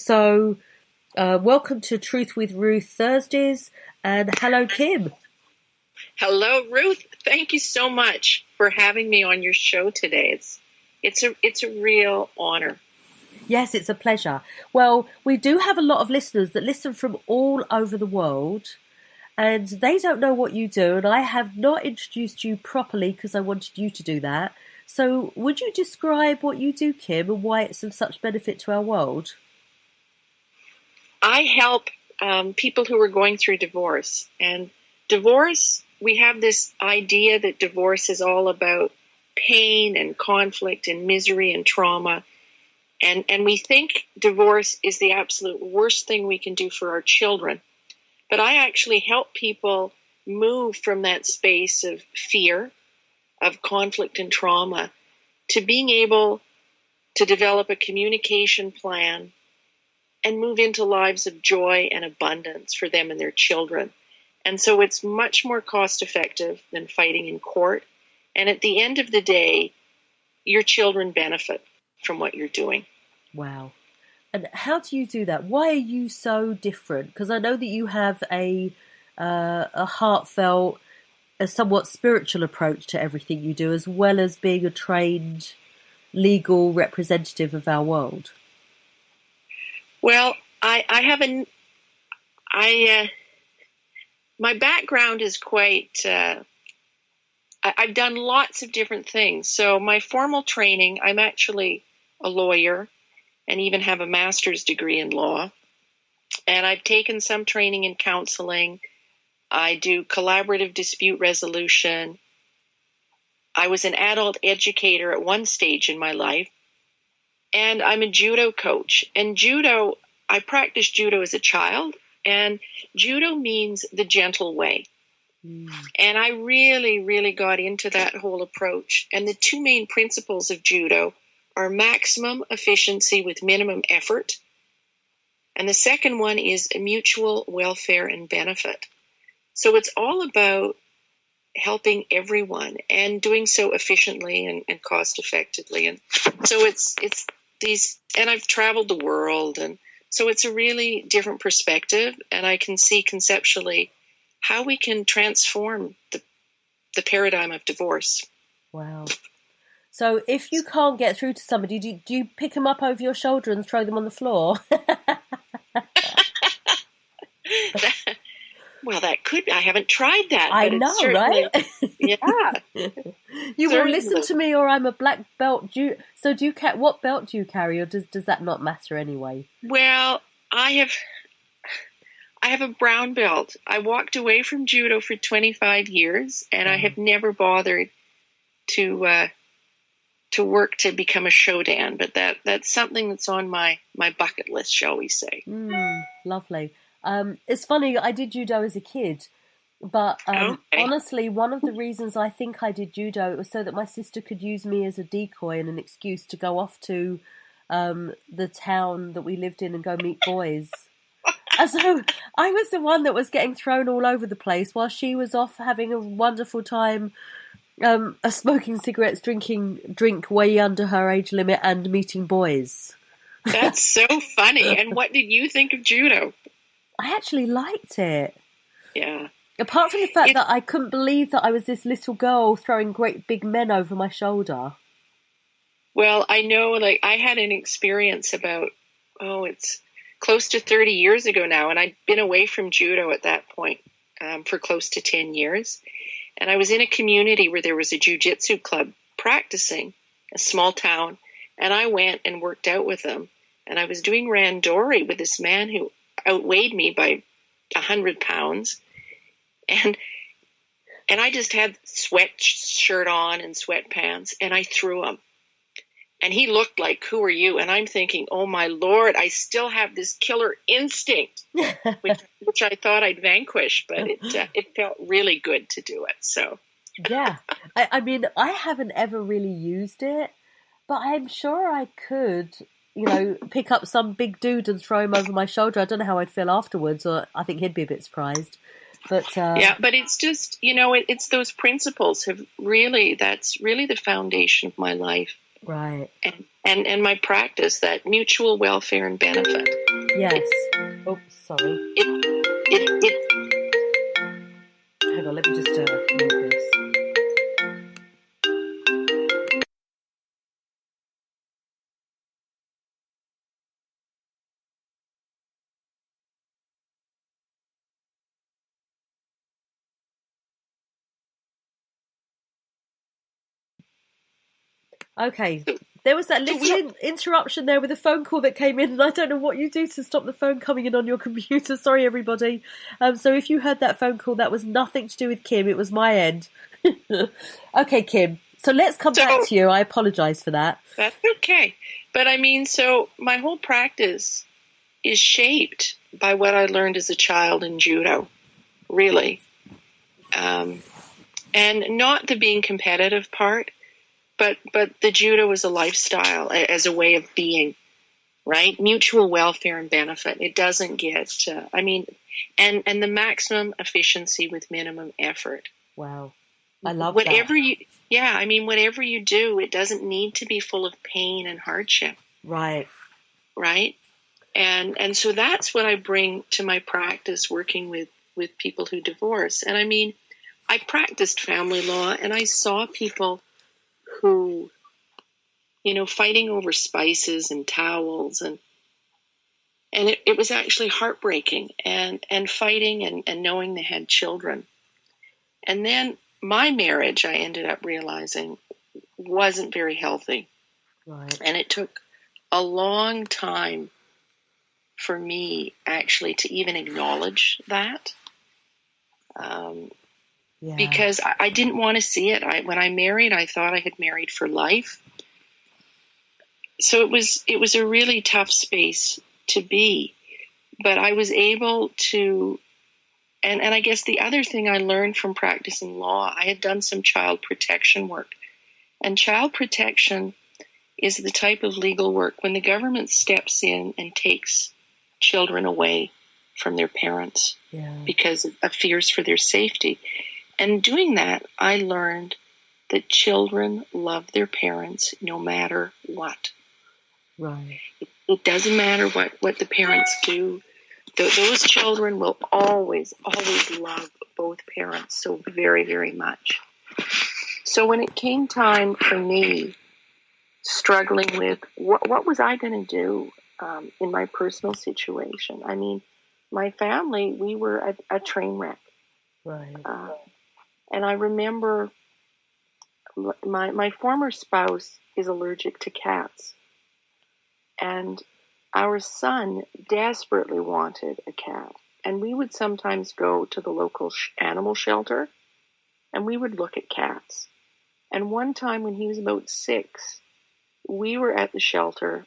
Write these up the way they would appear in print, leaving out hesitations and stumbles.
So, welcome to Truth with Ruth Thursdays, and hello, Kim. Hello, Ruth. Thank you so much for having me on your show today. It's a real honor. Yes, it's a pleasure. Well, we do have a lot of listeners that listen from all over the world, and they don't know what you do, and I have not introduced you properly because I wanted you to do that. So, would you describe what you do, Kim, and why it's of such benefit to our world? I help people who are going through divorce. And divorce, we have this idea that divorce is all about pain and conflict and misery and trauma. And we think divorce is the absolute worst thing we can do for our children. But I actually help people move from that space of fear, of conflict and trauma, to being able to develop a communication plan and move into lives of joy and abundance for them and their children. And so it's much more cost effective than fighting in court. And at the end of the day, your children benefit from what you're doing. Wow. And how do you do that? Why are you so different? Because I know that you have a heartfelt, a somewhat spiritual approach to everything you do, as well as being a trained legal representative of our world. Well, my background is quite, I've done lots of different things. So my formal training, I'm actually a lawyer and even have a master's degree in law. And I've taken some training in counseling. I do collaborative dispute resolution. I was an adult educator at one stage in my life. And I'm a judo coach. And judo, I practiced judo as a child. And judo means the gentle way. And I really, really got into that whole approach. And the two main principles of judo are maximum efficiency with minimum effort. And the second one is mutual welfare and benefit. So it's all about helping everyone and doing so efficiently and cost effectively. And so it's these, and I've traveled the world, and so it's a really different perspective, and I can see conceptually how we can transform the paradigm of divorce. Wow. So if you can't get through to somebody, do you pick them up over your shoulder and throw them on the floor? Well, that could. I haven't tried that. I know, right? Yeah. You will listen to me, or I'm a black belt. So do you what belt do you carry, or does that not matter anyway? Well, I have a brown belt. I walked away from judo for 25 years, and I have never bothered to work to become a shodan. But that's something that's on my bucket list, shall we say? Lovely. It's funny, I did judo as a kid, but honestly, one of the reasons I think I did judo was so that my sister could use me as a decoy and an excuse to go off to the town that we lived in and go meet boys. And so I was the one that was getting thrown all over the place while she was off having a wonderful time, smoking cigarettes, drink way under her age limit, and meeting boys. That's so funny. And what did you think of judo? I actually liked it. Yeah. Apart from the fact that I couldn't believe that I was this little girl throwing great big men over my shoulder. Well, I know, I had an experience about, it's close to 30 years ago now, and I'd been away from judo at that point for close to 10 years. And I was in a community where there was a jiu-jitsu club practicing, a small town, and I went and worked out with them. And I was doing randori with this man who outweighed me by 100 pounds. And I just had sweatshirt on and sweatpants, and I threw him. And he looked like, "Who are you?" And I'm thinking, oh my Lord, I still have this killer instinct, which I thought I'd vanquish, but it felt really good to do it. So yeah, I mean, I haven't ever really used it, but I'm sure I could, pick up some big dude and throw him over my shoulder. I don't know how I'd feel afterwards, or I think he'd be a bit surprised. But yeah, but it's just, it's those principles that's really the foundation of my life. Right. And my practice, that mutual welfare and benefit. Yes. Oh, sorry. It Hang on, let me just mute this. Okay. There was that little interruption there with a phone call that came in, and I don't know what you do to stop the phone coming in on your computer. Sorry, everybody. So if you heard that phone call, that was nothing to do with Kim. It was my end. Okay, Kim. So let's come back to you. I apologise for that. That's okay. But I mean, so my whole practice is shaped by what I learned as a child in judo, really. And not the being competitive part, but the judo as a lifestyle, as a way of being, right? Mutual welfare and benefit. It doesn't get, and the maximum efficiency with minimum effort. Wow. I love whatever that. whatever you do, it doesn't need to be full of pain and hardship. Right. Right. And so that's what I bring to my practice, working with people who divorce. And I mean, I practiced family law, and I saw people who, fighting over spices and towels, and it was actually heartbreaking, and fighting and knowing they had children. And then my marriage, I ended up realizing, wasn't very healthy. Right. And it took a long time for me actually to even acknowledge that. Because I didn't want to see it. When I married, I thought I had married for life. So it was a really tough space to be. But I was able to, and I guess the other thing I learned from practicing law, I had done some child protection work. And child protection is the type of legal work when the government steps in and takes children away from their parents because of fears for their safety. And doing that, I learned that children love their parents no matter what. Right. It doesn't matter what the parents do. Those children will always, always love both parents so very, very much. So when it came time for me struggling with what was I going to do in my personal situation, I mean, my family, we were a train wreck. Right. And I remember my former spouse is allergic to cats. And our son desperately wanted a cat. And we would sometimes go to the local animal shelter, and we would look at cats. And one time when he was about 6, we were at the shelter,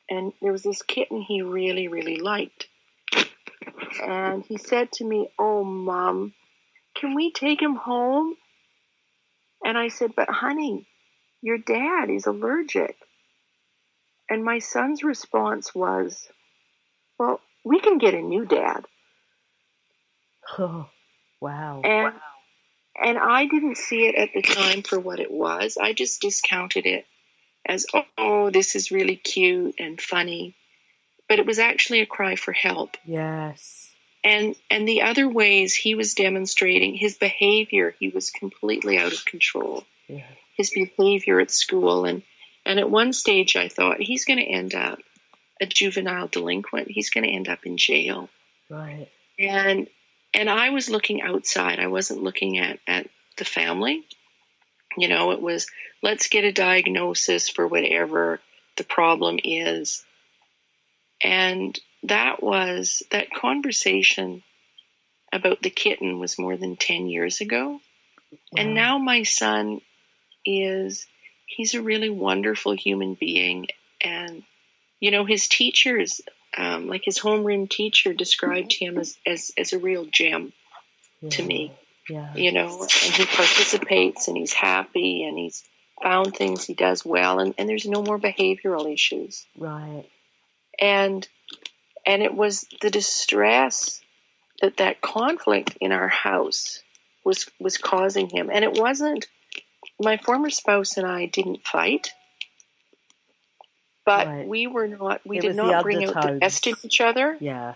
and there was this kitten he really, really liked. And he said to me, "Oh, Mom, can we take him home?" And I said, "But honey, your dad is allergic." And my son's response was, "Well, we can get a new dad." Oh, wow. And I didn't see it at the time for what it was. I just discounted it as, oh, this is really cute and funny. But it was actually a cry for help. Yes. And the other ways he was demonstrating his behavior, he was completely out of control. Yeah. His behavior at school. And at one stage I thought, he's going to end up a juvenile delinquent. He's going to end up in jail. Right. And I was looking outside. I wasn't looking at the family. It was, let's get a diagnosis for whatever the problem is. And that conversation about the kitten was more than 10 years ago. Wow. And now my son he's a really wonderful human being. And, his teachers, like his homeroom teacher described him as a real gem to me. Yeah. And he participates, and he's happy, and he's found things he does well, and there's no more behavioral issues. Right. And it was the distress that conflict in our house was causing him. And it wasn't, my former spouse and I didn't fight. but Right. we It did was the not bring out the best in undertones. each other. Yeah.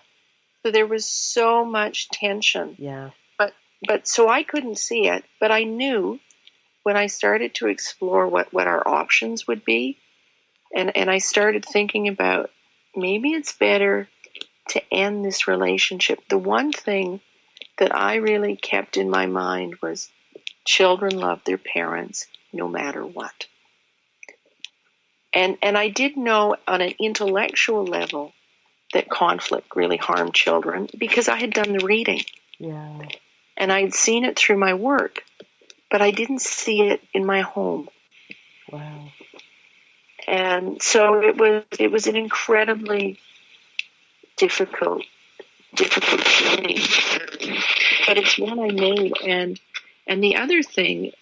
So there was so much tension. Yeah. But so I couldn't see it, but I knew when I started to explore what our options would be, and I started thinking about maybe it's better to end this relationship. The one thing that I really kept in my mind was children love their parents no matter what. And I did know on an intellectual level that conflict really harmed children because I had done the reading. Yeah. And I had seen it through my work, but I didn't see it in my home. Wow. And so it was an incredibly difficult journey, but it's one I made. And the other thing,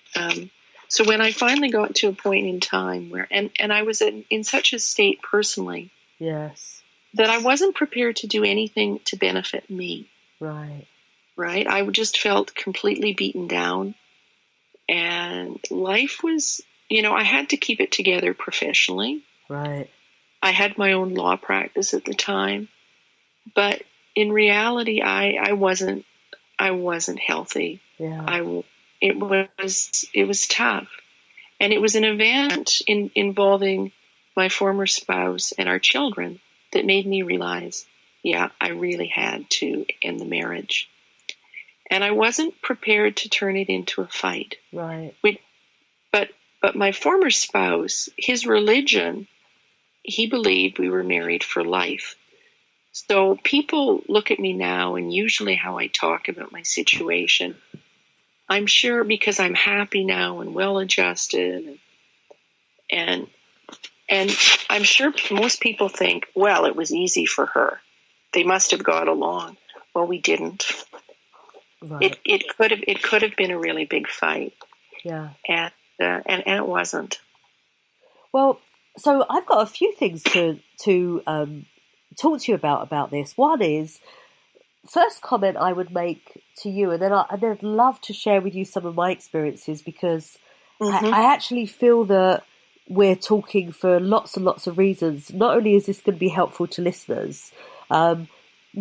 so when I finally got to a point in time where, and I was in such a state personally, Yes. that I wasn't prepared to do anything to benefit me. Right. Right? I just felt completely beaten down, and life was, I had to keep it together professionally. Right. I had my own law practice at the time, but in reality, I wasn't healthy. Yeah. It was tough, and it was an event involving my former spouse and our children that made me realize, yeah, I really had to end the marriage, and I wasn't prepared to turn it into a fight. Right. But my former spouse, his religion, he believed we were married for life. So people look at me now, and usually how I talk about my situation, I'm sure because I'm happy now and well-adjusted, and I'm sure most people think, well, it was easy for her. They must have got along. Well, we didn't. Right. It could have been a really big fight. Yeah. And it wasn't. Well, so I've got a few things to talk to you about this. One is, first comment I would make to you, and then I'd love to share with you some of my experiences, because I actually feel that we're talking for lots and lots of reasons. Not only is this going to be helpful to listeners, but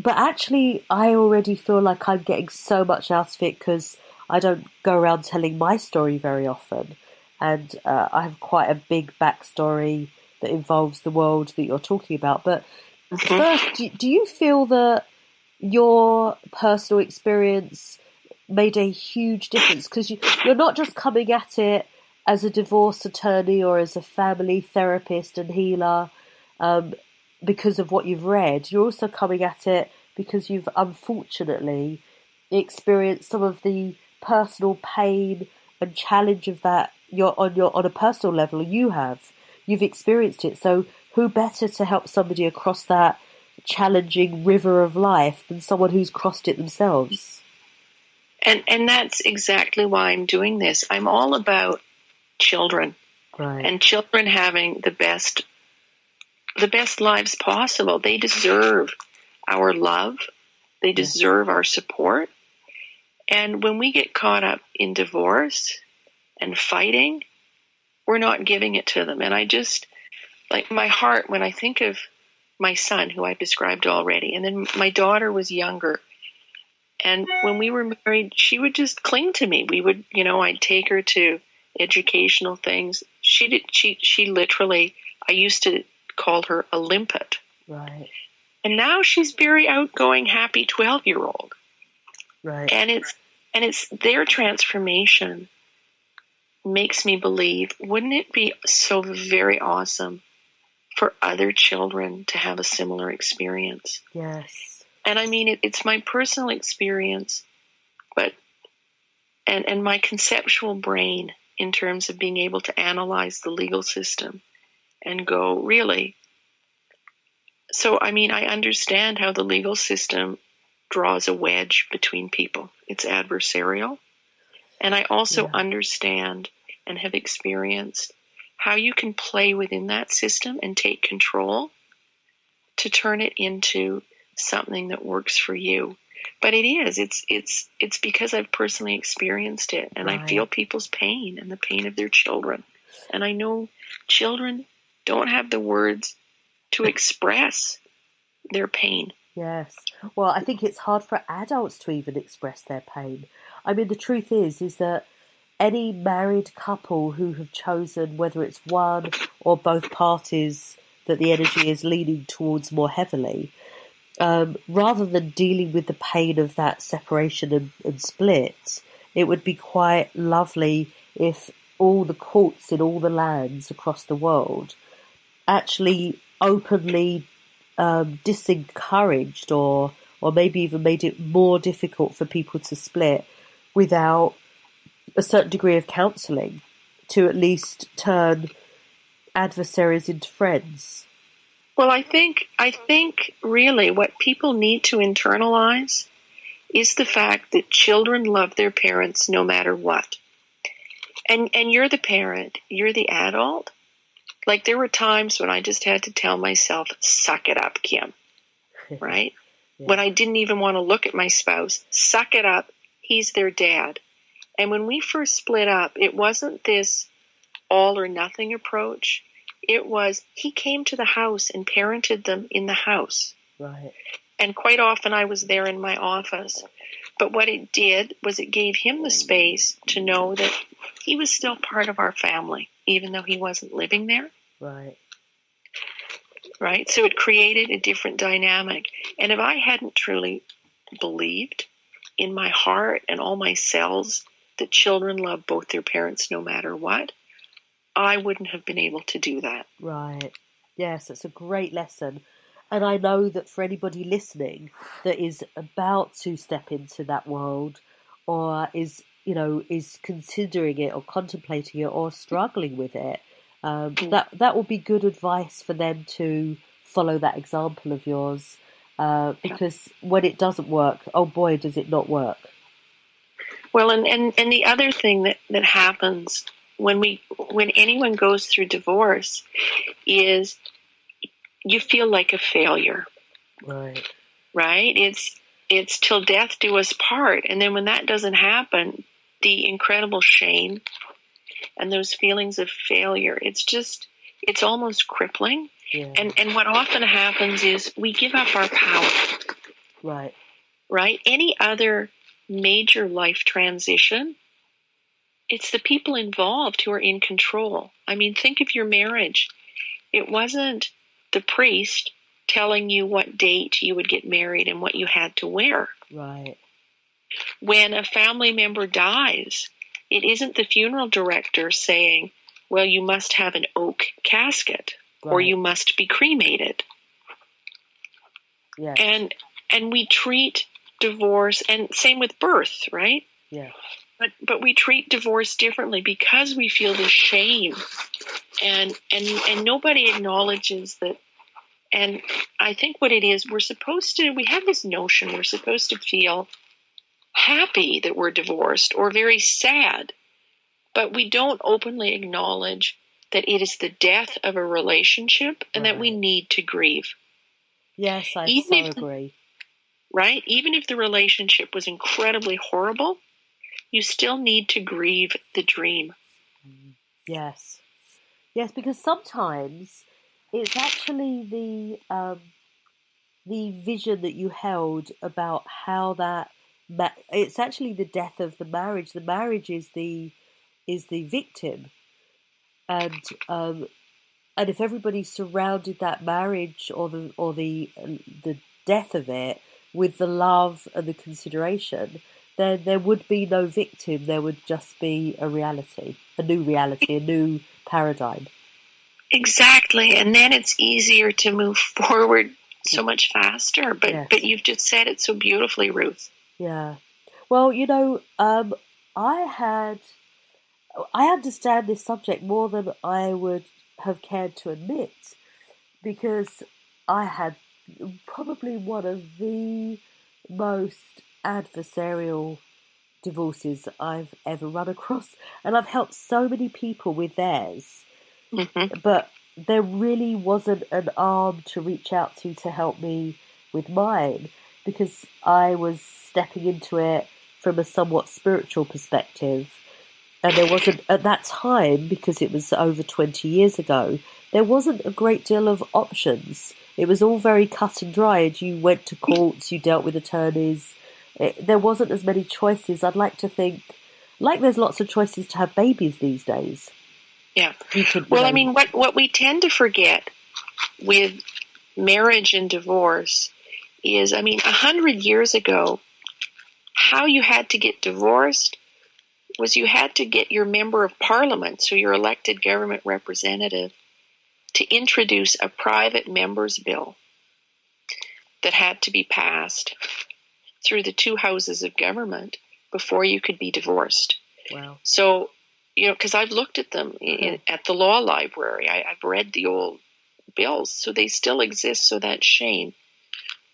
actually I already feel like I'm getting so much out of it because I don't go around telling my story very often. And I have quite a big backstory that involves the world that you're talking about. But first, do you feel that your personal experience made a huge difference? Because you're not just coming at it as a divorce attorney or as a family therapist and healer because of what you've read. You're also coming at it because you've unfortunately experienced some of the personal pain and challenge of that. You're on a personal level. You've experienced it. So who better to help somebody across that challenging river of life than someone who's crossed it themselves? And that's exactly why I'm doing this. I'm all about children, right, and children having the best lives possible. They deserve our love. They deserve our support. And when we get caught up in divorce and fighting, we're not giving it to them. And I just, like, my heart, when I think of my son, who I've described already, and then my daughter was younger, and when we were married, she would just cling to me. We would, I'd take her to educational things. She literally, I used to call her a limpet. right, And now she's very outgoing, happy 12-year-old. right. And it's their transformation makes me believe, wouldn't it be so very awesome for other children to have a similar experience? Yes. And I mean, it's my personal experience, but and my conceptual brain in terms of being able to analyze the legal system and go, really? So, I mean, I understand how the legal system draws a wedge between people. It's adversarial. And I also understand and have experienced how you can play within that system and take control to turn it into something that works for you. But it's because I've personally experienced it, and I feel people's pain and the pain of their children. And I know children don't have the words to express their pain. Yes. Well, I think it's hard for adults to even express their pain. I mean, the truth is that any married couple who have chosen, whether it's one or both parties that the energy is leaning towards more heavily, rather than dealing with the pain of that separation and split, it would be quite lovely if all the courts in all the lands across the world actually openly disencouraged or maybe even made it more difficult for people to split without a certain degree of counselling to at least turn adversaries into friends. Well, I think really what people need to internalize is the fact that children love their parents no matter what. And you're the parent, you're the adult. Like, there were times when I just had to tell myself, suck it up, Kim, right? Yeah. When I didn't even want to look at my spouse, suck it up, he's their dad. And when we first split up, it wasn't this all or nothing approach. It was, he came to the house and parented them in the house. Right. And quite often I was there in my office. But what it did was it gave him the space to know that he was still part of our family, even though he wasn't living there. Right. Right? So it created a different dynamic. And if I hadn't truly believed in my heart and all my cells that children love both their parents no matter what, I wouldn't have been able to do that. Right. Yes, it's a great lesson. And I know that for anybody listening that is about to step into that world or is considering it or contemplating it or struggling with it, that will be good advice for them to follow that example of yours. Because when it doesn't work, oh boy, does it not work. Well, and the other thing that happens when anyone goes through divorce is you feel like a failure. Right. Right? It's till death do us part. And then when that doesn't happen, the incredible shame and those feelings of failure, it's almost crippling. Yeah. And what often happens is we give up our power. Right. Right? Any other major life transition, it's the people involved who are in control. I mean, think of your marriage. It wasn't the priest telling you what date you would get married and what you had to wear. Right. When a family member dies, it isn't the funeral director saying, well, you must have an oak casket, right, or you must be cremated. Yes. And we treat divorce, and same with birth, right? Yeah. But we treat divorce differently because we feel the shame, and nobody acknowledges that. And I think what it is, we have this notion we're supposed to feel happy that we're divorced or very sad, but we don't openly acknowledge that it is the death of a relationship and that we need to grieve. Yes, I agree. Right? Even if the relationship was incredibly horrible, you still need to grieve the dream. Yes. Yes, because sometimes it's actually the vision that you held about how that it's actually the death of the marriage. The marriage is the victim, and if everybody surrounded that marriage or the death of it with the love and the consideration, then there would be no victim. There would just be a new paradigm. Exactly, and then it's easier to move forward so much faster. But Yes. But you've just said it so beautifully, Ruth. Yeah. Well, I understand this subject more than I would have cared to admit, because I had probably one of the most adversarial divorces I've ever run across, and I've helped so many people with theirs. Mm-hmm. But there really wasn't an arm to reach out to help me with mine, because I was stepping into it from a somewhat spiritual perspective. And there wasn't, at that time, because it was over 20 years ago, there wasn't a great deal of options. It was all very cut and dried. You went to courts, you dealt with attorneys. There wasn't as many choices. I'd like to think, like there's lots of choices to have babies these days. Yeah. Well, I mean, what we tend to forget with marriage and divorce is, I mean, 100 years ago, how you had to get divorced was you had to get your member of parliament, so your elected government representative, to introduce a private member's bill that had to be passed through the two houses of government before you could be divorced. Wow. So, because I've looked at them at the law library. I've read the old bills, so they still exist, so that's shame.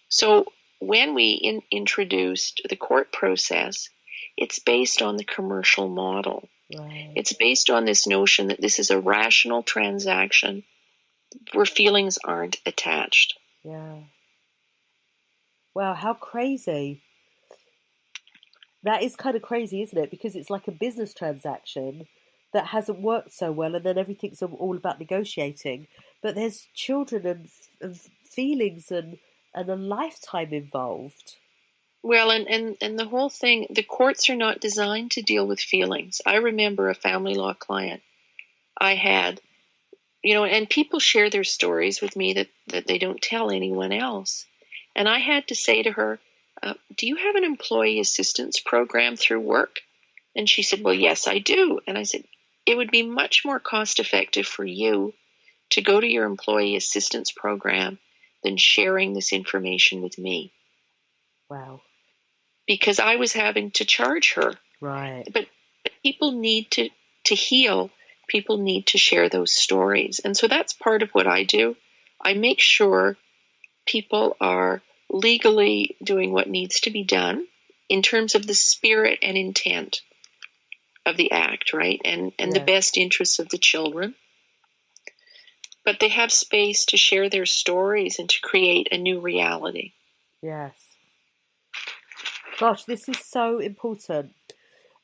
So when we introduced the court process, it's based on the commercial model. Right. It's based on this notion that this is a rational transaction where feelings aren't attached. Yeah. Wow, how crazy. That is kind of crazy, isn't it? Because it's like a business transaction that hasn't worked so well, and then everything's all about negotiating. But there's children and feelings and a lifetime involved. Well, and the whole thing, the courts are not designed to deal with feelings. I remember a family law client I had, and people share their stories with me that they don't tell anyone else. And I had to say to her, do you have an employee assistance program through work? And she said, well, yes, I do. And I said, it would be much more cost effective for you to go to your employee assistance program than sharing this information with me. Wow. Because I was having to charge her. Right. But people need to heal. People need to share those stories. And so that's part of what I do. I make sure people are legally doing what needs to be done in terms of the spirit and intent of the act, right? And the best interests of the children. But they have space to share their stories and to create a new reality. Yes. Gosh, this is so important.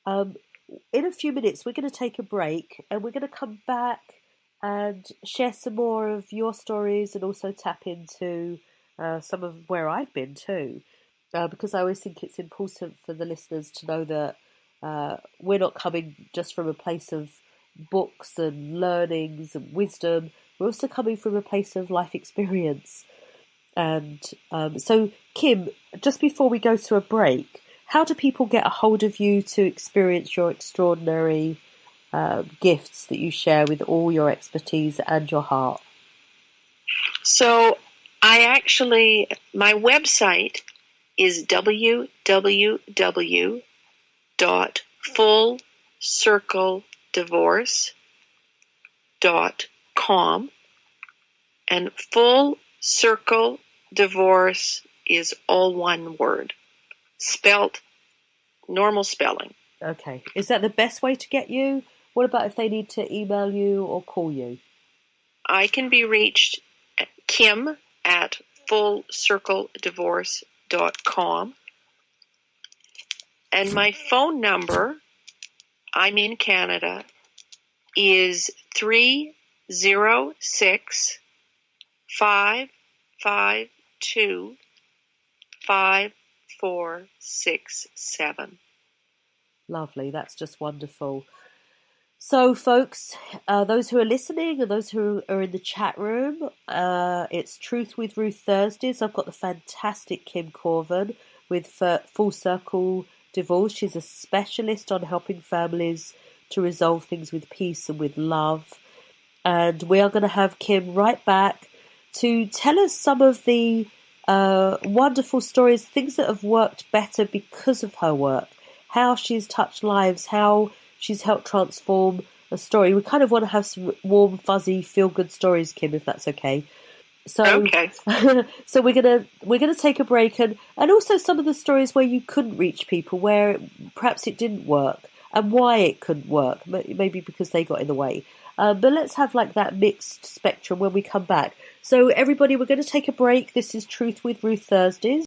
In a few minutes, we're going to take a break and we're going to come back and share some more of your stories and also tap into some of where I've been too. Because I always think it's important for the listeners to know that we're not coming just from a place of books and learnings and wisdom. We're also coming from a place of life experience. And so, Kim, just before we go to a break, how do people get a hold of you to experience your extraordinary gifts that you share with all your expertise and your heart? So my website is www.fullcircledivorce.com, and Full Circle Divorce is all one word, spelt normal spelling. Okay. Is that the best way to get you? What about if they need to email you or call you? I can be reached at kim@fullcircledivorce.com. And my phone number, I'm in Canada, is 306-552-5467. Lovely. That's just wonderful. So, folks, those who are listening and those who are in the chat room, it's Truth with Ruth Thursdays. I've got the fantastic Kim Korven with Full Circle Divorce. She's a specialist on helping families to resolve things with peace and with love. And we are going to have Kim right back to tell us some of the wonderful stories, things that have worked better because of her work, how she's touched lives, how she's helped transform a story. We kind of want to have some warm, fuzzy, feel-good stories, Kim, if that's okay. So, okay. So we're gonna take a break and also some of the stories where you couldn't reach people, where perhaps it didn't work, and why it couldn't work. Maybe because they got in the way. But let's have like that mixed spectrum when we come back. So everybody, we're going to take a break. This is Truth with Ruth Thursdays.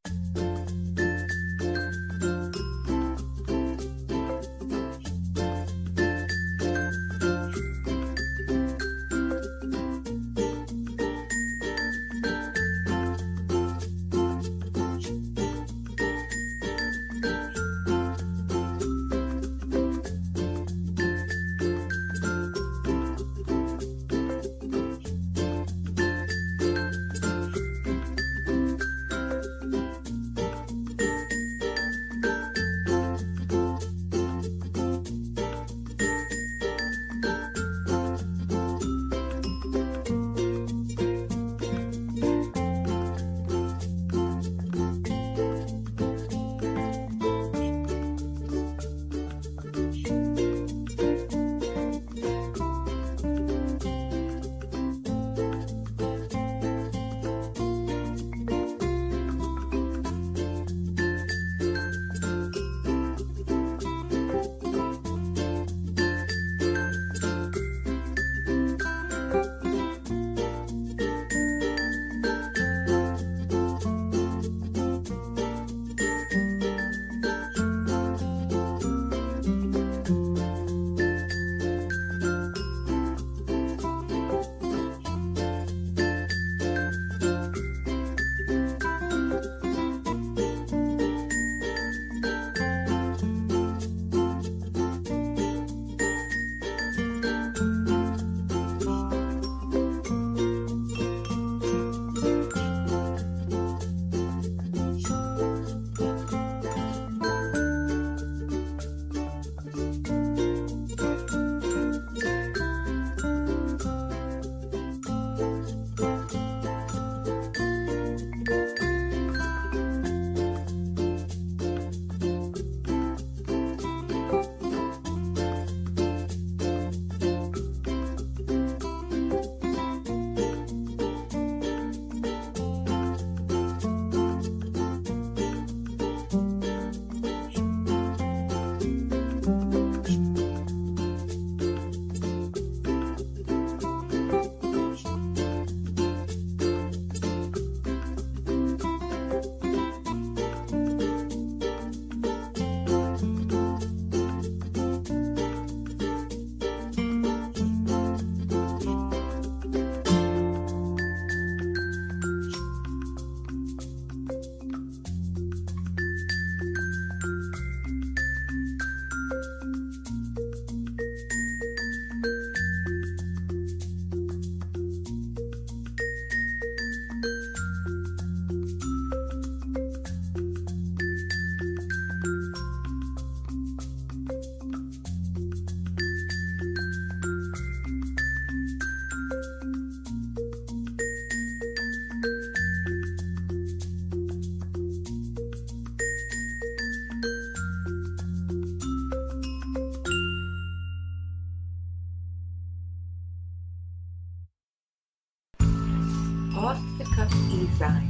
Off the Cuff e-Zine,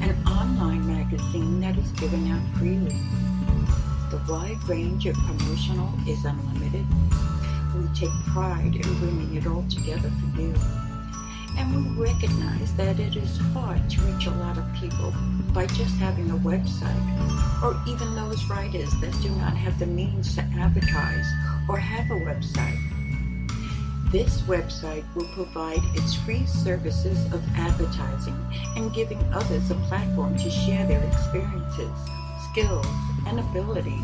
an online magazine that is given out freely. The wide range of promotional is unlimited. We take pride in bringing it all together for you. And we recognize that it is hard to reach a lot of people by just having a website, or even those writers that do not have the means to advertise or have a website. This website will provide its free services of advertising and giving others a platform to share their experiences, skills, and ability.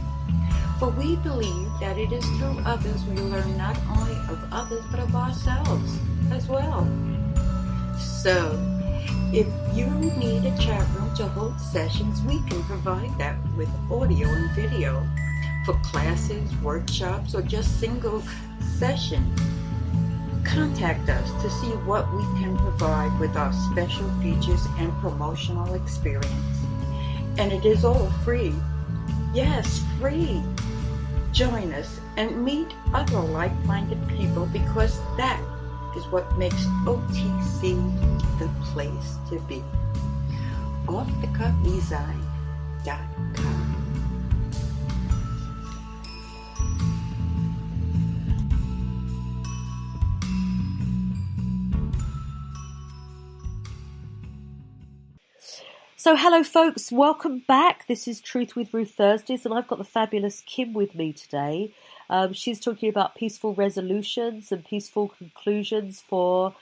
For we believe that it is through others we learn not only of others but of ourselves as well. So, if you need a chat room to hold sessions, we can provide that with audio and video for classes, workshops, or just single sessions. Contact us to see what we can provide with our special features and promotional experience. And it is all free. Yes, free. Join us and meet other like-minded people, because that is what makes OTC the place to be. OffTheCuffEZine.com. So hello folks, welcome back. This is Truth with Ruth Thursdays, and I've got the fabulous Kim with me today. She's talking about peaceful resolutions and peaceful conclusions for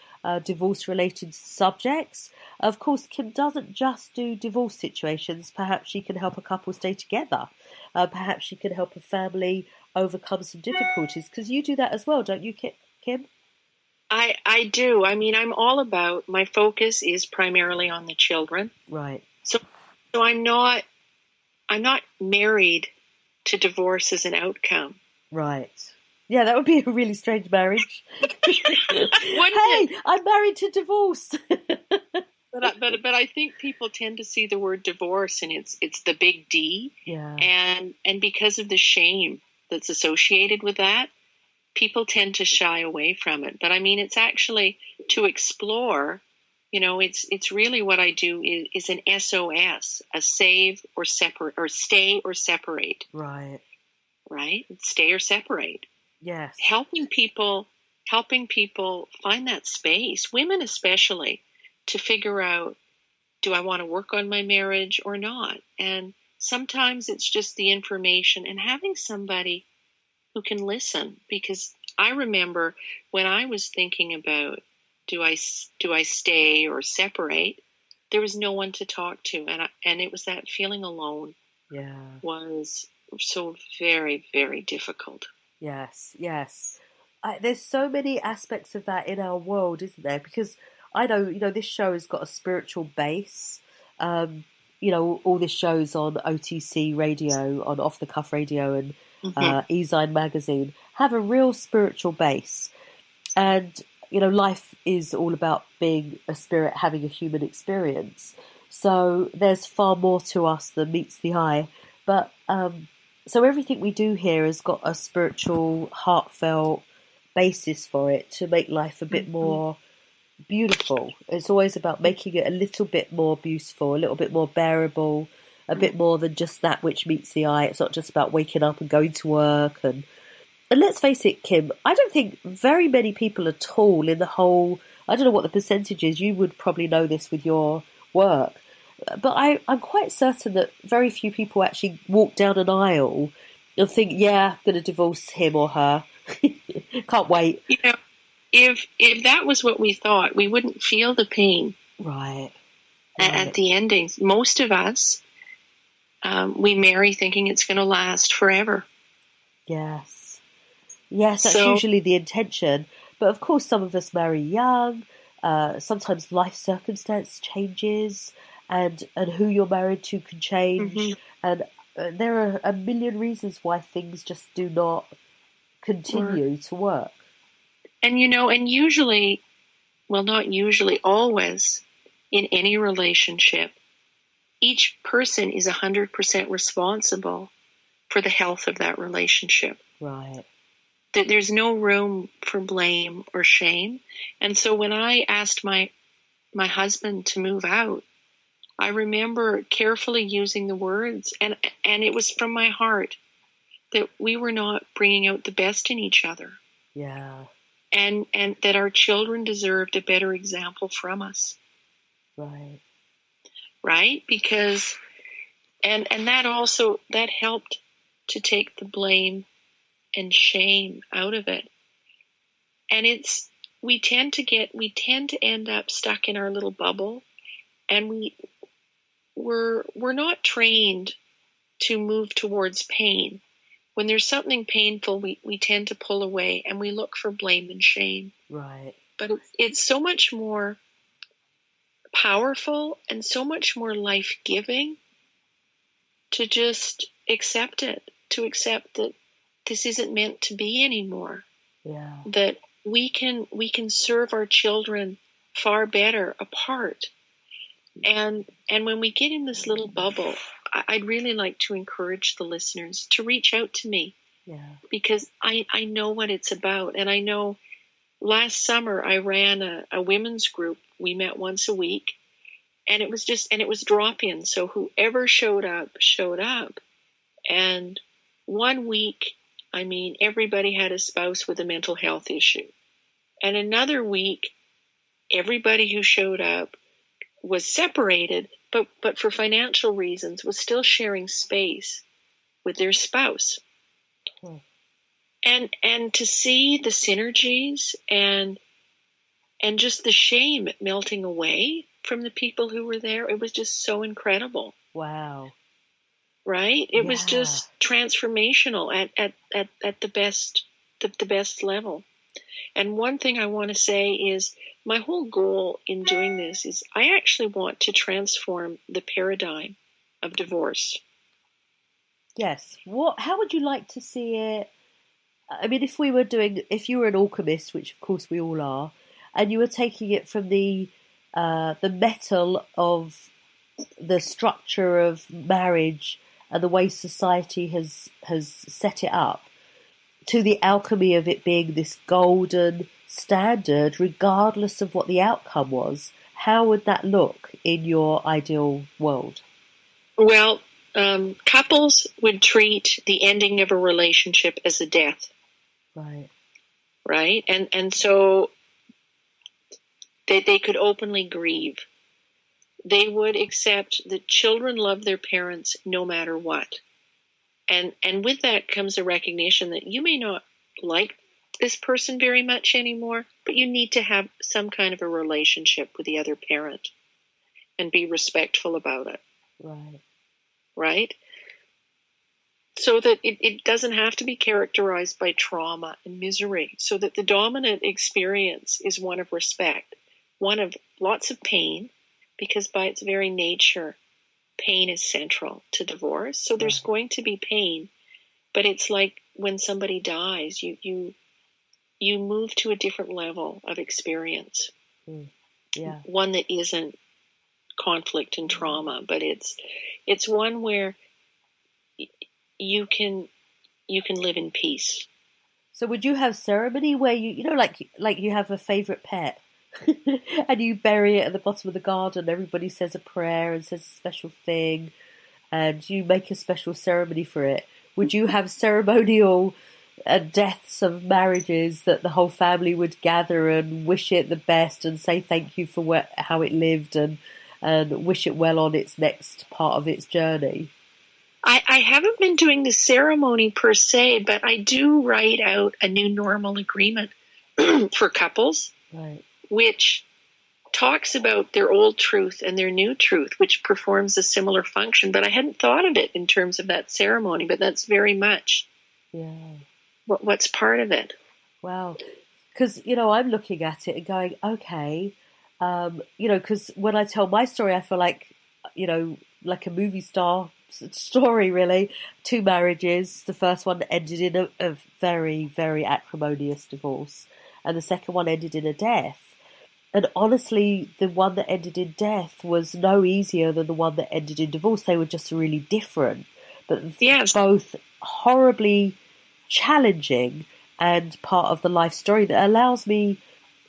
divorce-related subjects. Of course, Kim doesn't just do divorce situations. Perhaps she can help a couple stay together. Perhaps she can help a family overcome some difficulties, because you do that as well, don't you, Kim? I do. I mean, I'm all about, my focus is primarily on the children. Right. So I'm not married to divorce as an outcome. Right. Yeah, that would be a really strange marriage. Hey, I'm married to divorce. But I think people tend to see the word divorce, and it's the big D. Yeah. And because of the shame that's associated with that, people tend to shy away from it. But I mean, it's actually to explore. You know, it's really what I do is an SOS, a save or separate, or stay or separate. Right. Right? Stay or separate. Yes. Helping people find that space, women especially, to figure out, do I want to work on my marriage or not? And sometimes it's just the information and having somebody who can listen. Because I remember when I was thinking about, do I stay or separate, there was no one to talk to, and it was that feeling alone. Yeah. Was so very, very difficult. Yes. There's so many aspects of that in our world, isn't there? Because I know, this show has got a spiritual base. All the shows on OTC radio, on Off the Cuff radio, and e-Zine magazine have a real spiritual base. And, life is all about being a spirit, having a human experience. So there's far more to us than meets the eye. But so everything we do here has got a spiritual, heartfelt basis for it to make life a bit more beautiful. It's always about making it a little bit more beautiful, a little bit more bearable, a bit more than just that which meets the eye. It's not just about waking up and going to work. And let's face it, Kim, I don't think very many people at all in the whole, I don't know what the percentage is, you would probably know this with your work, but I'm quite certain that very few people actually walk down an aisle and think, yeah, I'm going to divorce him or her. Can't wait. If that was what we thought, we wouldn't feel the pain. Right. At the endings. Most of us, we marry thinking it's going to last forever. Yes, that's usually the intention. But of course, some of us marry young. Sometimes life circumstance changes, and who you're married to can change. And there are a million reasons why things just do not continue to work. And, and usually, well, not usually, always, in any relationship, each person is 100% responsible for the health of that relationship. Right. There's no room for blame or shame. And so when I asked my my husband to move out, I remember carefully using the words, and it was from my heart, that we were not bringing out the best in each other. Yeah. And that our children deserved a better example from us. Right. Right? Because, and that helped to take the blame and shame out of it. And we tend to end up stuck in our little bubble, and we're not trained to move towards pain. When there's something painful, we tend to pull away and we look for blame and shame. Right. But it's so much more powerful and so much more life-giving to just accept it, to accept that this isn't meant to be anymore. Yeah. That we can serve our children far better apart. And when we get in this little bubble, I'd really like to encourage the listeners to reach out to me. Yeah. Because I know what it's about. And I know last summer I ran a women's group. We met once a week, and it was drop-in. So whoever showed up. And 1 week, everybody had a spouse with a mental health issue. And another week, everybody who showed up was separated, but for financial reasons was still sharing space with their spouse. And to see the synergies and just the shame melting away from the people who were there, it was just so incredible. Wow. Right? It was just transformational at the best level. And one thing I want to say is my whole goal in doing this is I actually want to transform the paradigm of divorce. Yes. How would you like to see it? I mean, if you were an alchemist, which of course we all are, and you were taking it from the metal of the structure of marriage and the way society has set it up, to the alchemy of it being this golden standard, regardless of what the outcome was, how would that look in your ideal world? Well, couples would treat the ending of a relationship as a death. Right. Right? And so they could openly grieve. They would accept that children love their parents no matter what. And with that comes a recognition that you may not like this person very much anymore, but you need to have some kind of a relationship with the other parent and be respectful about it. Right. Right? So that it doesn't have to be characterized by trauma and misery, so that the dominant experience is one of respect, one of lots of pain, because by its very nature, pain is central to divorce. So there's going to be pain, but it's like when somebody dies, you move to a different level of experience. Yeah. One that isn't conflict and trauma, but it's one where you can live in peace. So would you have ceremony where like you have a favorite pet and you bury it at the bottom of the garden, everybody says a prayer and says a special thing, and you make a special ceremony for it? Would you have ceremonial deaths of marriages that the whole family would gather and wish it the best and say thank you for how it lived and wish it well on its next part of its journey? I haven't been doing the ceremony per se, but I do write out a new normal agreement for couples, right, which talks about their old truth and their new truth, which performs a similar function. But I hadn't thought of it in terms of that ceremony, but that's very much what's part of it. Wow. Because, I'm looking at it and going, okay, because when I tell my story, I feel like, like a movie star story, really. 2 marriages. The first one ended in a very, very acrimonious divorce, and the second one ended in a death. And honestly, the one that ended in death was no easier than the one that ended in divorce. They were just really different, but both horribly challenging and part of the life story that allows me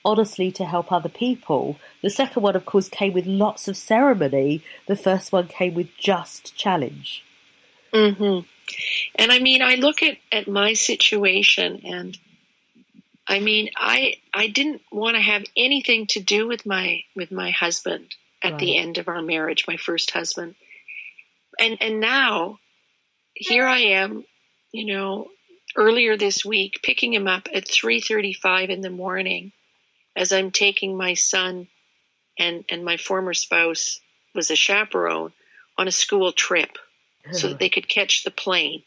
honestly to help other people. The second one, of course, came with lots of ceremony. The first one came with just challenge. Mm-hmm. And I mean, I look at my situation, and I mean, I didn't want to have anything to do with my husband at the end of our marriage, my first husband. And now here I am, earlier this week, picking him up at 3:35 in the morning as I'm taking my son and my former spouse was a chaperone on a school trip so that they could catch the plane.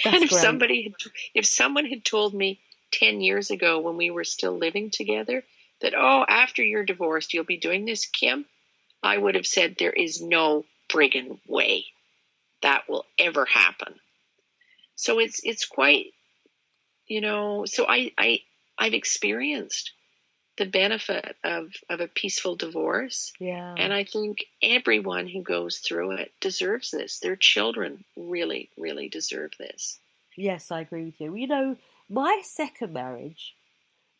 And if someone had told me 10 years ago when we were still living together that, after you're divorced, you'll be doing this, Kim, I would have said there is no friggin' way that will ever happen. So it's quite, so I've experienced the benefit of a peaceful divorce. Yeah. And I think everyone who goes through it deserves this. Their children really, really deserve this. Yes, I agree with you. My second marriage,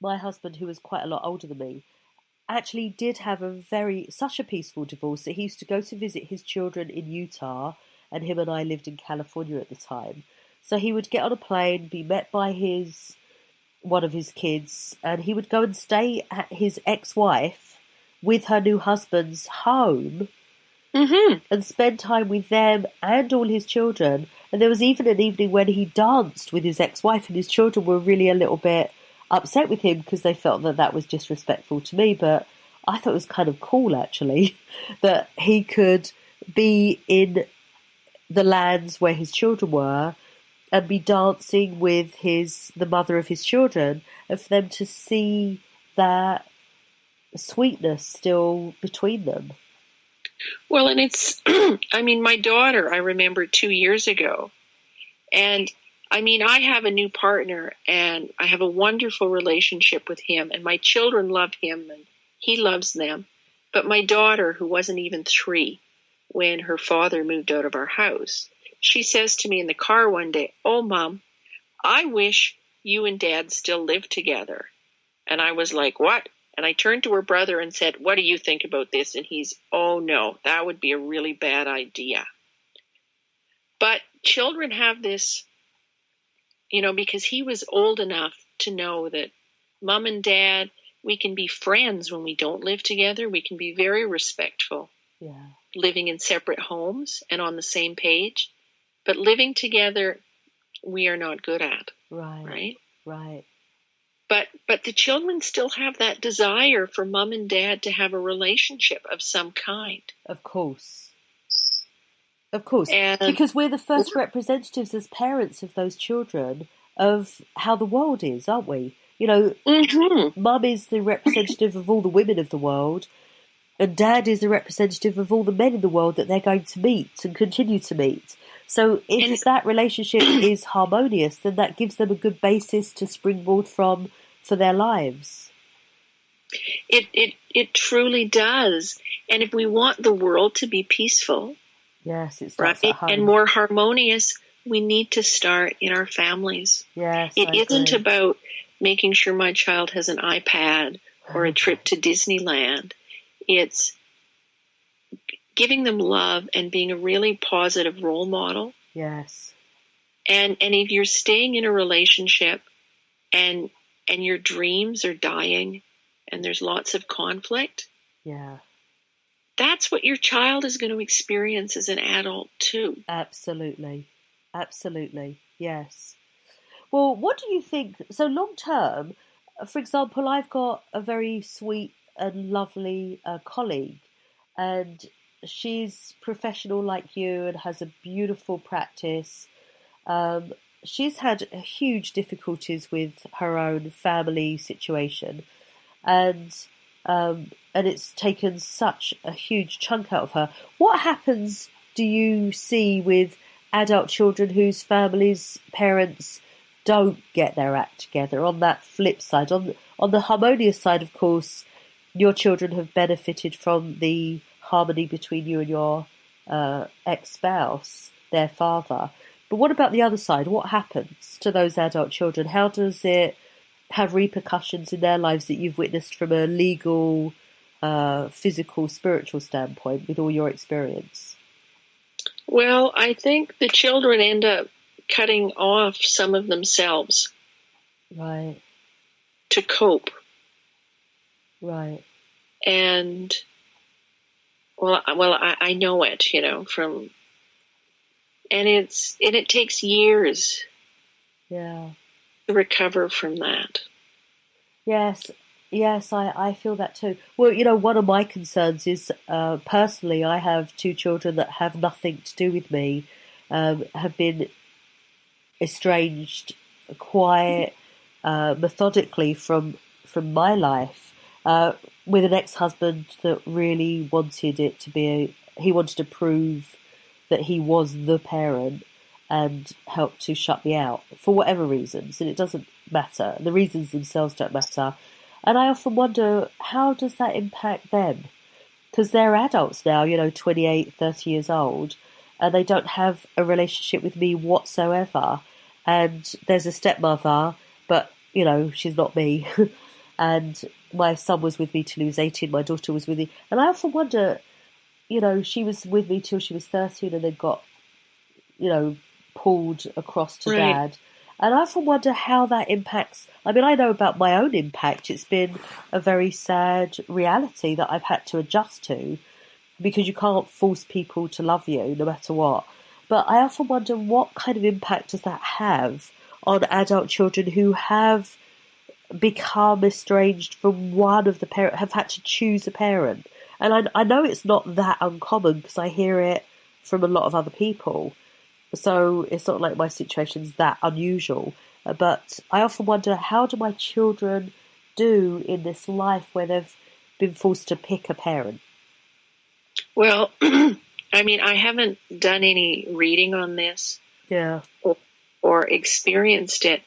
my husband, who was quite a lot older than me, actually did have such a peaceful divorce that he used to go to visit his children in Utah, and him and I lived in California at the time. So he would get on a plane, be met by one of his kids, and he would go and stay at his ex-wife with her new husband's home, and spend time with them and all his children. And there was even an evening when he danced with his ex-wife, and his children were really a little bit upset with him because they felt that was disrespectful to me. But I thought it was kind of cool, actually, that he could be in the lands where his children were and be dancing with the mother of his children, and for them to see that sweetness still between them. Well, and it's, I mean, my daughter, I remember 2 years ago, and I mean, I have a new partner, and I have a wonderful relationship with him, and my children love him, and he loves them. But my daughter, who wasn't even 3 when her father moved out of our house, she says to me in the car one day, "Oh, Mom, I wish you and Dad still lived together." And I was like, "What?" And I turned to her brother and said, "What do you think about this?" And he's, "Oh, no, that would be a really bad idea." But children have this, because he was old enough to know that Mom and Dad, we can be friends when we don't live together. We can be very respectful, living in separate homes and on the same page. But living together, we are not good at. Right. But the children still have that desire for Mom and Dad to have a relationship of some kind. Of course. And because we're the first representatives as parents of those children of how the world is, aren't we? Mum is the representative of all the women of the world, and Dad is the representative of all the men in the world that they're going to meet and continue to meet. So if that relationship is harmonious, then that gives them a good basis to springboard from for their lives. It truly does. And if we want the world to be peaceful, yes, it starts at home, and more harmonious, we need to start in our families. Yes, it isn't about making sure my child has an iPad or a trip to Disneyland. It's giving them love and being a really positive role model. Yes. And if you're staying in a relationship and your dreams are dying and there's lots of conflict, that's what your child is going to experience as an adult too. Absolutely. Yes. Well, what do you think? So long term, for example, I've got a very sweet and lovely colleague, and she's professional like you and has a beautiful practice. She's had huge difficulties with her own family situation, and it's taken such a huge chunk out of her. What happens, do you see, with adult children whose parents don't get their act together? On that flip side, on the harmonious side, of course, your children have benefited from the harmony between you and your ex-spouse, their father. But what about the other side? What happens to those adult children? How does it have repercussions in their lives that you've witnessed from a legal, physical, spiritual standpoint with all your experience? Well, I think the children end up cutting off some of themselves. Right. To cope. Right. And I know it, from, and it takes years. Yeah. To recover from that. Yes, I feel that too. Well, one of my concerns is, personally, I have two children that have nothing to do with me, have been estranged, quiet, methodically from my life, with an ex-husband that really wanted it to be. He wanted to prove that he was the parent and helped to shut me out for whatever reasons, and it doesn't matter. The reasons themselves don't matter. And I often wonder, how does that impact them? Because they're adults now, 28, 30 years old, and they don't have a relationship with me whatsoever. And there's a stepmother, but, she's not me. And my son was with me till he was 18, my daughter was with me. And I often wonder, she was with me till she was 13 and then got, pulled across to Dad. And I often wonder how that impacts. I mean, I know about my own impact. It's been a very sad reality that I've had to adjust to, because you can't force people to love you no matter what. But I often wonder, what kind of impact does that have on adult children who have become estranged from one of the parents, have had to choose a parent. And I know it's not that uncommon, because I hear it from a lot of other people. So it's not like my situation's that unusual. But I often wonder, how do my children do in this life where they've been forced to pick a parent? Well, I mean, I haven't done any reading on this. Yeah. Or experienced it.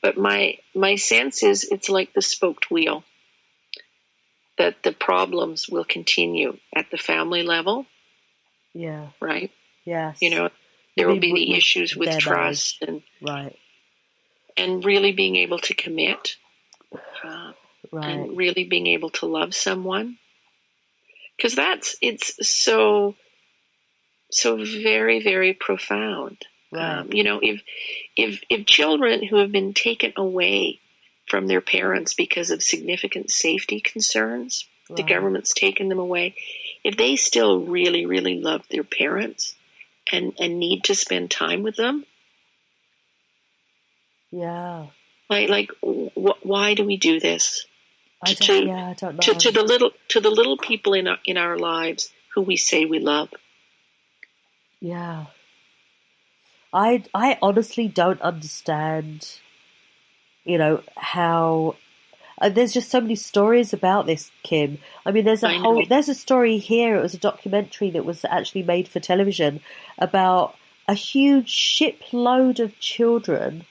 But my sense is it's like the spoked wheel, that the problems will continue at the family level. Yeah. Right? Yes. There will be the issues with trust and really being able to commit, and really being able to love someone, because it's so very, very profound. Right. If children who have been taken away from their parents because of significant safety concerns, the government's taken them away, if they still really, really love their parents and need to spend time with them. Yeah. Like, why do we do this? I don't know. To the little people in our lives who we say we love. Yeah. I honestly don't understand, how. There's just so many stories about this, Kim. I mean, there's a story here. It was a documentary that was actually made for television about a huge shipload of children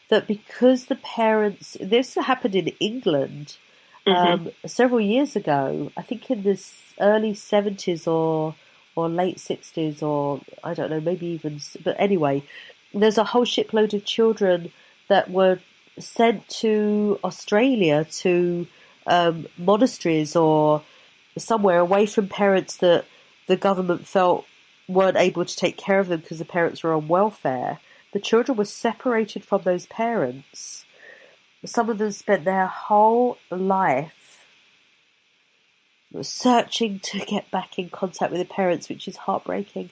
that, because the parents, this happened in England several years ago, I think in the early 70s or late 60s, or I don't know, maybe even, but anyway, there's a whole shipload of children that were sent to Australia to monasteries or somewhere away from parents that the government felt weren't able to take care of them because the parents were on welfare. The children were separated from those parents. Some of them spent their whole life searching to get back in contact with the parents, which is heartbreaking.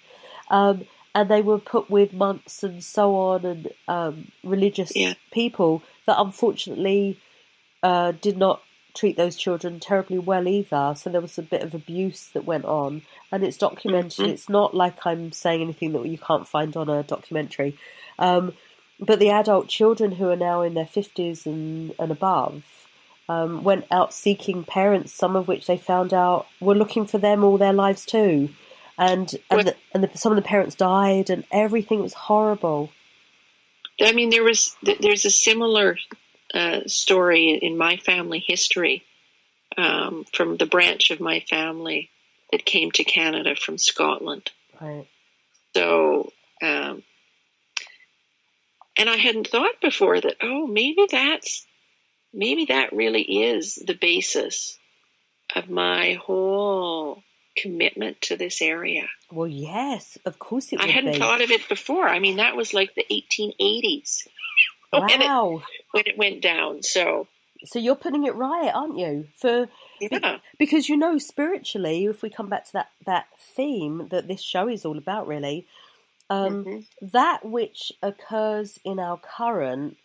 And they were put with monks and so on, and religious people that unfortunately did not treat those children terribly well either. So there was a bit of abuse that went on, and it's documented. It's not like I'm saying anything that you can't find on a documentary. But the adult children who are now in their 50s and above went out seeking parents, some of which they found out were looking for them all their lives too. And some of the parents died, and everything was horrible. I mean, there's a similar story in my family history from the branch of my family that came to Canada from Scotland. Right. So, and I hadn't thought before that, maybe that's maybe that really is the basis of my whole commitment to this area. Well, yes, of course it would I hadn't be. thought of it before. I mean, that was like the 1880s Wow. when it went down. So you're putting it right, aren't you? Because spiritually, if we come back to that theme that this show is all about, really, that which occurs in our current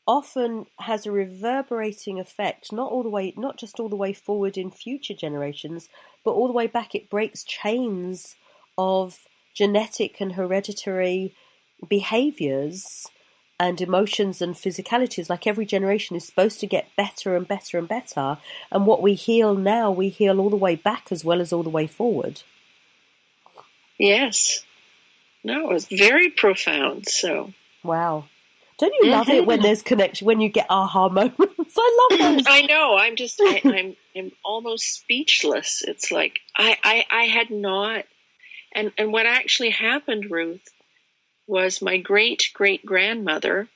often has a reverberating effect, not just all the way forward in future generations, but all the way back. It breaks chains of genetic and hereditary behaviors and emotions and physicalities. Like every generation is supposed to get better and better and better. And what we heal now, we heal all the way back as well as all the way forward. Yes. No, it was very profound. So. Wow. Don't you love it when there's connection, when you get aha moments? I love those. I know. I'm almost speechless. It's like I had not. And what actually happened, Ruth, was my great-great-grandmother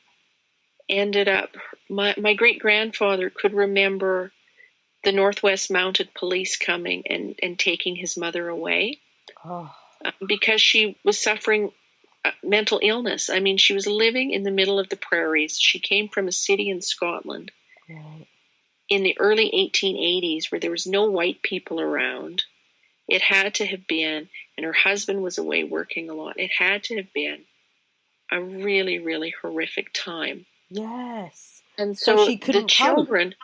ended up, my great-grandfather could remember the Northwest Mounted Police coming and taking his mother away because she was suffering mental illness. I mean, she was living in the middle of the prairies. She came from a city in Scotland in the early 1880s where there was no white people around. It had to have been, and her husband was away working a lot, it had to have been a really, really horrific time. Yes. And so she couldn't the children,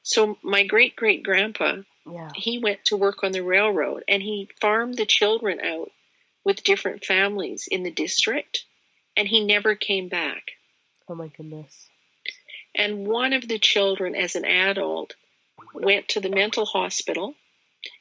so my great-great-grandpa, he went to work on the railroad, and he farmed the children out with different families in the district, and he never came back. Oh my goodness. And one of the children, as an adult, went to the mental hospital,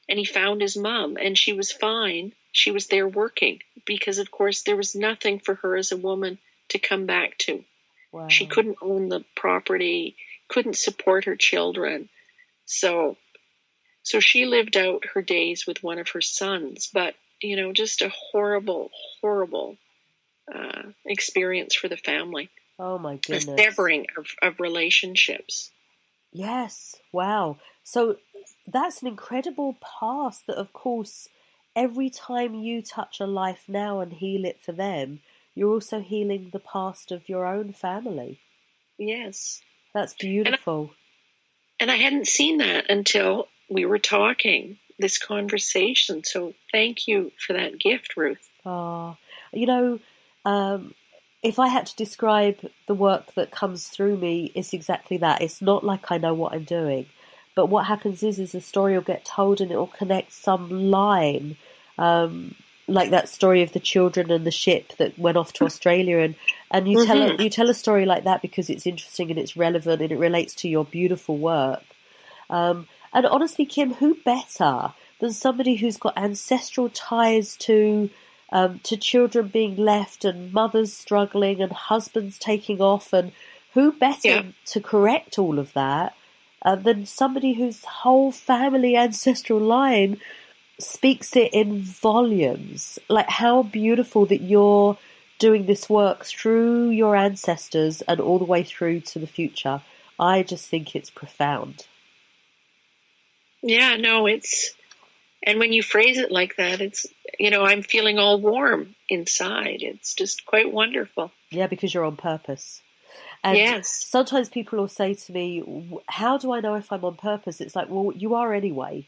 and he found his mom, and she was fine. She was there working because, of course, there was nothing for her as a woman to come back to. Wow. She couldn't own the property, couldn't support her children. So she lived out her days with one of her sons. But, just a horrible, horrible experience for the family. Oh, my goodness. A severing of relationships. Yes. Wow. So that's an incredible past that, of course, every time you touch a life now and heal it for them, you're also healing the past of your own family. Yes. That's beautiful. And I hadn't seen that until we were talking, this conversation. So thank you for that gift, Ruth. If I had to describe the work that comes through me, it's exactly that. It's not like I know what I'm doing. But what happens is a story will get told and it will connect some line, like that story of the children and the ship that went off to Australia. And you tell a story like that because it's interesting and it's relevant and it relates to your beautiful work. And honestly, Kim, who better than somebody who's got ancestral ties to children being left and mothers struggling and husbands taking off, and who better to correct all of that than somebody whose whole family ancestral line speaks it in volumes. Like, how beautiful that you're doing this work through your ancestors and all the way through to the future. I just think it's profound. Yeah, no, and when you phrase it like that, it's, I'm feeling all warm inside. It's just quite wonderful. Yeah, because you're on purpose. And yes. Sometimes people will say to me, how do I know if I'm on purpose? It's like, well, you are anyway.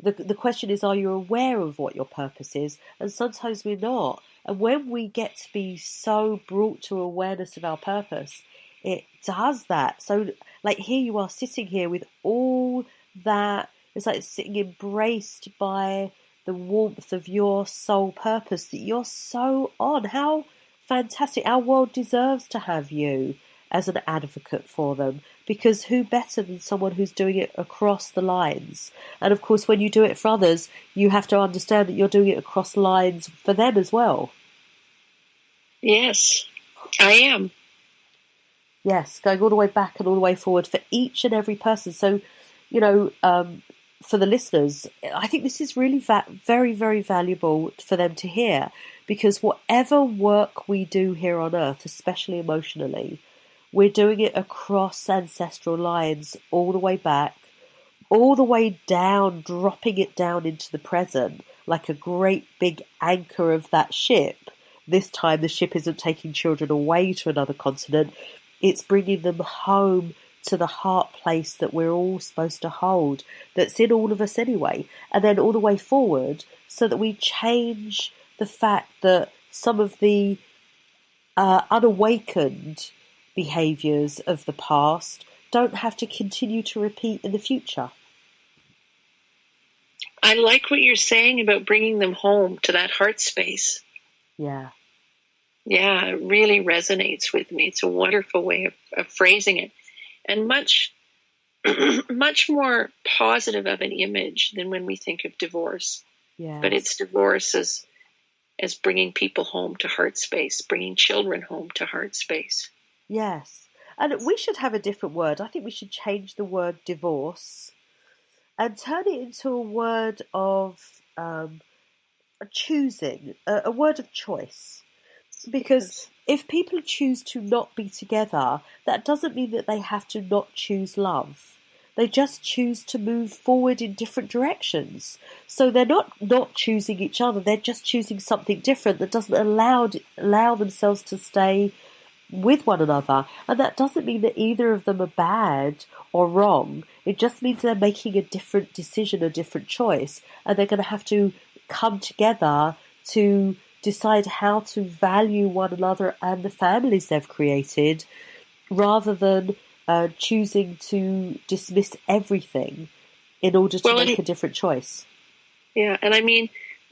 The question is, are you aware of what your purpose is? And sometimes we're not. And when we get to be so brought to awareness of our purpose, it does that. So, like, here you are sitting here with all that. It's like sitting embraced by the warmth of your soul purpose that you're so on. How fantastic. Our world deserves to have you as an advocate for them, because who better than someone who's doing it across the lines? And of course, when you do it for others, you have to understand that you're doing it across lines for them as well. Yes, I am. Yes, going all the way back and all the way forward for each and every person. So, for the listeners, I think this is really very, very valuable for them to hear, because whatever work we do here on earth, especially emotionally, we're doing it across ancestral lines, all the way back, all the way down, dropping it down into the present, like a great big anchor of that ship. This time the ship isn't taking children away to another continent, it's bringing them home to the heart place that we're all supposed to hold, that's in all of us anyway, and then all the way forward, so that we change the fact that some of the unawakened behaviours of the past don't have to continue to repeat in the future. I like what you're saying about bringing them home to that heart space. Yeah. Yeah, it really resonates with me. It's a wonderful way of phrasing it, and much more positive of an image than when we think of divorce. Yes. But it's divorce as bringing people home to heart space, bringing children home to heart space. Yes. And we should have a different word. I think we should change the word divorce and turn it into a word of choosing, a word of choice. Because if people choose to not be together, that doesn't mean that they have to not choose love. They just choose to move forward in different directions. So they're not choosing each other, they're just choosing something different that doesn't allow themselves to stay with one another. And that doesn't mean that either of them are bad or wrong. It just means they're making a different decision, a different choice. And they're going to have to come together to decide how to value one another and the families they've created, rather than choosing to dismiss everything in order to make a different choice. Yeah, and I mean,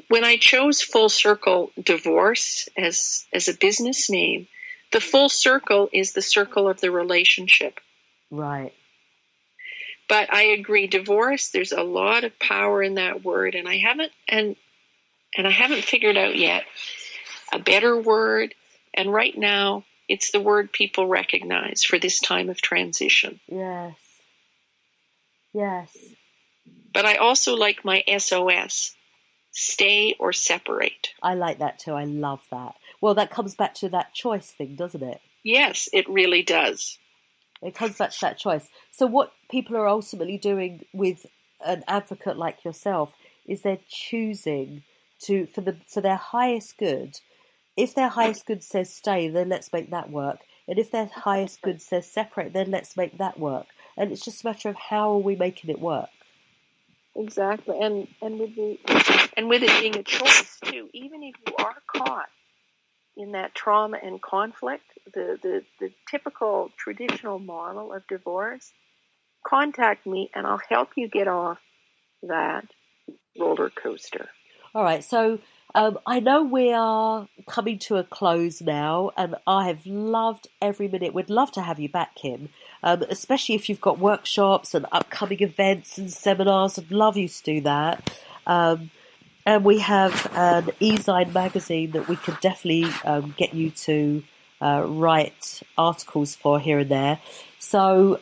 when I chose Full Circle Divorce as a business name, the full circle is the circle of the relationship. Right. But I agree, divorce, there's a lot of power in that word, and I haven't figured out yet a better word. And right now, it's the word people recognize for this time of transition. Yes. Yes. But I also like my SOS, stay or separate. I like that too. I love that. Well, that comes back to that choice thing, doesn't it? Yes, it really does. It comes back to that choice. So what people are ultimately doing with an advocate like yourself is they're choosing to, for their highest good. If their highest good says stay, then let's make that work. And if their highest good says separate, then let's make that work. And it's just a matter of how are we making it work. Exactly. And with it being a choice too, even if you are caught in that trauma and conflict, the typical traditional model of divorce, contact me and I'll help you get off that roller coaster. All right, so I know we are coming to a close now, and I have loved every minute. We'd love to have you back, Kim, especially if you've got workshops and upcoming events and seminars. I'd love you to do that. And we have an e-zine magazine that we could definitely get you to write articles for here and there. So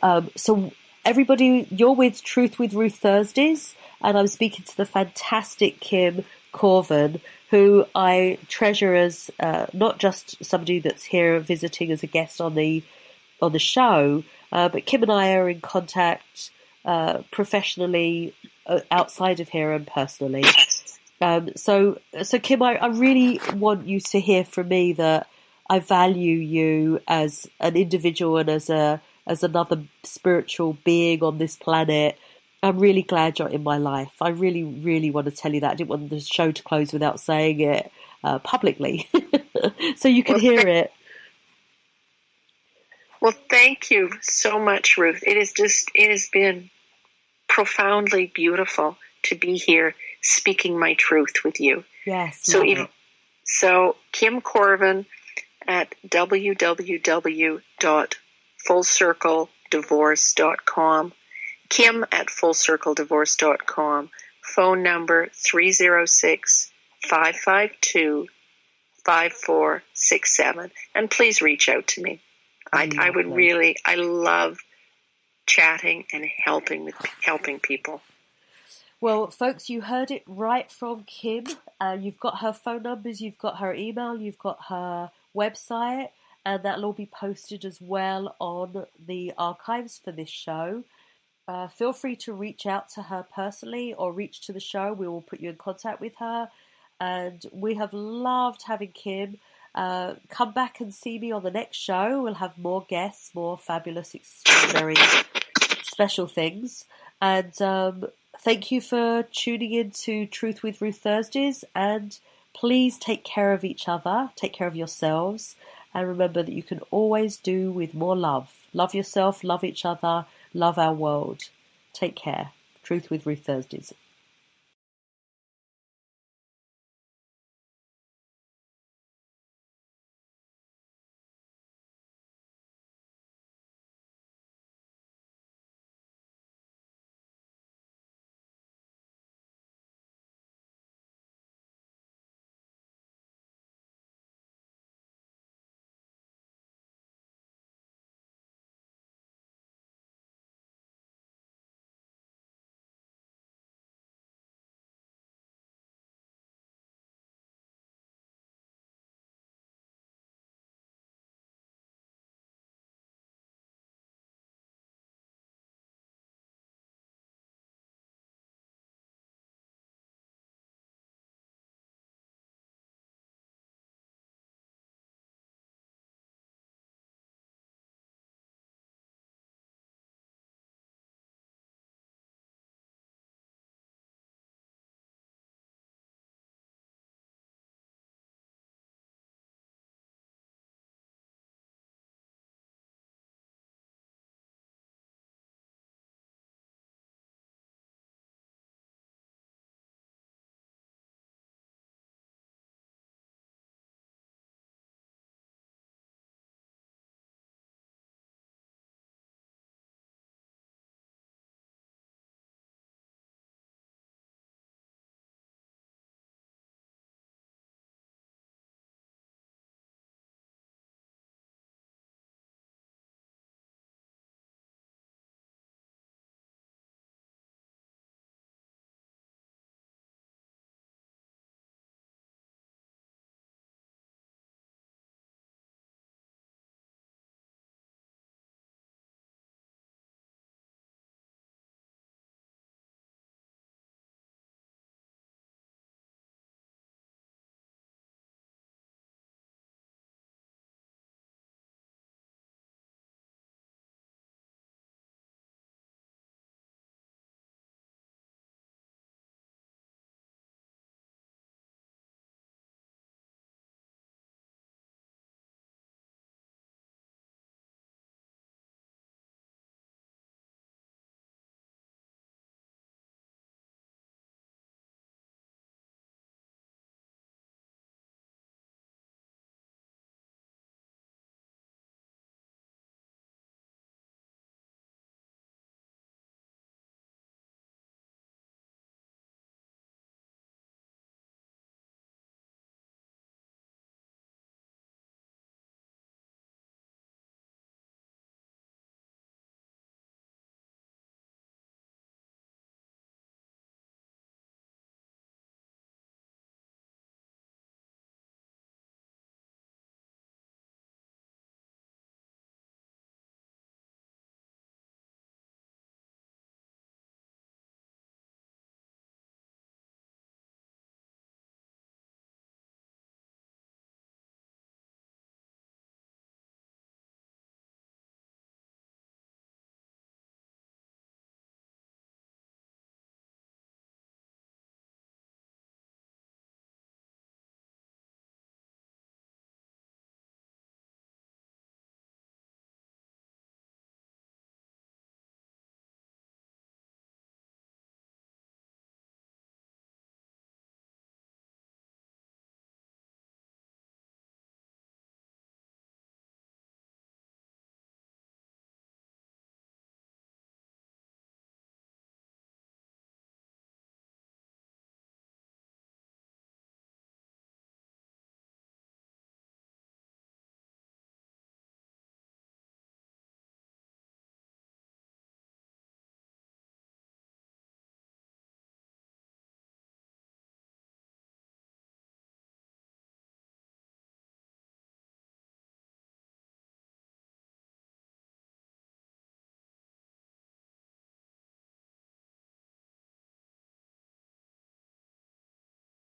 everybody, you're with Truth with Ruth Thursdays, and I'm speaking to the fantastic Kim Korven, who I treasure as not just somebody that's here visiting as a guest on the show, but Kim and I are in contact professionally outside of here and personally. So Kim, I really want you to hear from me that I value you as an individual and as another spiritual being on this planet. I'm really glad you're in my life. I really, really want to tell you that. I didn't want the show to close without saying it publicly, so you can hear it. Well, thank you so much, Ruth. It has been profoundly beautiful to be here speaking my truth with you. Yes. So Kim Korven at www.fullcircledivorce.com. Kim at fullcircledivorce.com. Phone number 306-552-5467. And please reach out to me. I would really, I love chatting and helping people. Well, folks, you heard it right from Kim. You've got her phone numbers, you've got her email, you've got her website. and that'll all be posted as well on the archives for this show. Feel free to reach out to her personally or reach to the show. We will put you in contact with her. And we have loved having Kim. Come back and see me on the next show. We'll have more guests, more fabulous, extraordinary, special things. And thank you for tuning in to Truth with Ruth Thursdays. And please take care of each other. Take care of yourselves. And remember that you can always do with more love. Love yourself, love each other, love our world. Take care. Truth with Ruth Thursdays.